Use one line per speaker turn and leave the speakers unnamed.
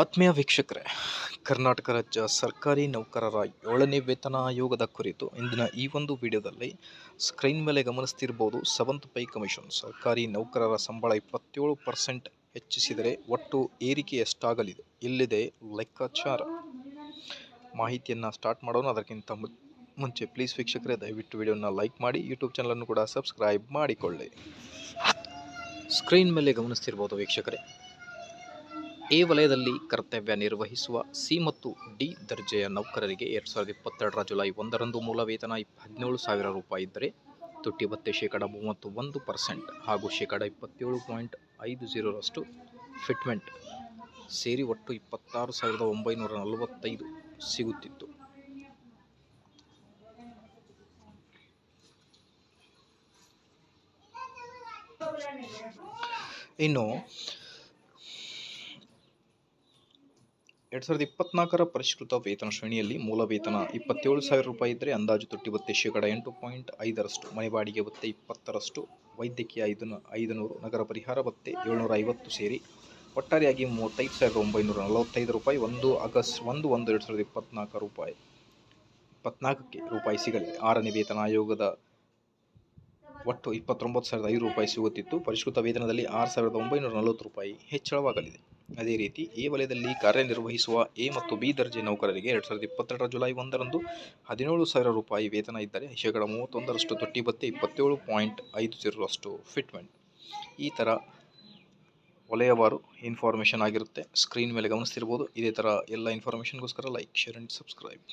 ಆತ್ಮೀಯ ವೀಕ್ಷಕರೇ, ಕರ್ನಾಟಕ ರಾಜ್ಯ ಸರ್ಕಾರಿ ನೌಕರರ 7ನೇ ವೇತನ ಆಯೋಗದ ಕುರಿತು ಇಂದಿನ ಈ ಒಂದು ವಿಡಿಯೋದಲ್ಲಿ ಸ್ಕ್ರೀನ್ ಮೇಲೆ ಗಮನಿಸ್ತಿರ್ಬೋದು. 7th ಪೇ ಕಮಿಷನ್ ಸರ್ಕಾರಿ ನೌಕರರ ಸಂಬಳ 27% ಹೆಚ್ಚಿಸಿದರೆ ಒಟ್ಟು ಏರಿಕೆ ಎಷ್ಟಾಗಲಿದೆ? ಇಲ್ಲಿದೆ ಲೆಕ್ಕಾಚಾರ. ಮಾಹಿತಿಯನ್ನು ಸ್ಟಾರ್ಟ್ ಮಾಡೋಣ. ಅದಕ್ಕಿಂತ ಮುಂಚೆ ಪ್ಲೀಸ್ ವೀಕ್ಷಕರೇ, ದಯವಿಟ್ಟು ವಿಡಿಯೋನ ಲೈಕ್ ಮಾಡಿ, ಯೂಟ್ಯೂಬ್ ಚಾನಲನ್ನು ಕೂಡ ಸಬ್ಸ್ಕ್ರೈಬ್ ಮಾಡಿಕೊಳ್ಳಿ. ಸ್ಕ್ರೀನ್ ಮೇಲೆ ಗಮನಿಸ್ತಿರ್ಬೋದು ವೀಕ್ಷಕರೇ, ಎ ವಲಯದಲ್ಲಿ ಕರ್ತವ್ಯ ನಿರ್ವಹಿಸುವ ಸಿ ಮತ್ತು ಡಿ ದರ್ಜೆಯ ನೌಕರರಿಗೆ 2022ರ ಜುಲೈ 1ರಂದು ಮೂಲ ವೇತನ 17,000 ರೂಪಾಯಿ ಇದ್ದರೆ ತುಟ್ಟಿ ಭತ್ಯೆ ಶೇಕಡ 31% ಹಾಗೂ ಶೇಕಡ 27.50ರಷ್ಟು ಫಿಟ್ಮೆಂಟ್ ಸೇರಿ ಒಟ್ಟು 26,945 ಸಿಗುತ್ತಿತ್ತು. ಇನ್ನು 2024ರ ಪರಿಷ್ಕೃತ ವೇತನ ಶ್ರೇಣಿಯಲ್ಲಿ ಮೂಲ ವೇತನ 27,000 ರೂಪಾಯಿ ಇದ್ದರೆ ಅಂದಾಜು ತುಟ್ಟಿ ಭತ್ಯೆ ಶೇಕಡ 8.5ರಷ್ಟು, ಮನೆ ಬಾಡಿಗೆ ಭತ್ಯೆ 20ರಷ್ಟು, ವೈದ್ಯಕೀಯ 500, ನಗರ ಪರಿಹಾರ ಭತ್ಯೆ 750 ಸೇರಿ ಒಟ್ಟಾರೆಯಾಗಿ 35,945 ರೂಪಾಯಿ 1 ಆಗಸ್ಟ್ 1, 2024 ರೂಪಾಯಿ ಸಿಗಲಿದೆ. 6ನೇ ವೇತನ ಆಯೋಗದ ಒಟ್ಟು 29,005 ರೂಪಾಯಿ ಸಿಗುತ್ತಿತ್ತು. ಪರಿಷ್ಕೃತ ವೇತನದಲ್ಲಿ 6,940 ರೂಪಾಯಿ ಹೆಚ್ಚಳವಾಗಲಿದೆ. ಅದೇ ರೀತಿ ಎ ವಲಯದಲ್ಲಿ ಕಾರ್ಯನಿರ್ವಹಿಸುವ ಎ ಮತ್ತು ಬಿ ದರ್ಜೆ ನೌಕರರಿಗೆ 2022ರ ಜುಲೈ 1ರಂದು 17,000 ರೂಪಾಯಿ ವೇತನ ಇದ್ದರೆ ಶೇಕಡ 31ರಷ್ಟು ತುಟ್ಟಿ ಭತ್ಯೆ 27.50ರಷ್ಟು ಫಿಟ್ಮೆಂಟ್. ಈ ಥರ ವಲಯವಾರು ಇನ್ಫಾರ್ಮೇಷನ್ ಆಗಿರುತ್ತೆ. ಸ್ಕ್ರೀನ್ ಮೇಲೆ ಗಮನಿಸ್ತಿರ್ಬೋದು. ಇದೇ ಥರ ಎಲ್ಲ ಇನ್ಫಾರ್ಮೇಷನ್ಗೋಸ್ಕರ ಲೈಕ್, ಶೇರ್ ಆ್ಯಂಡ್ ಸಬ್ಸ್ಕ್ರೈಬ್.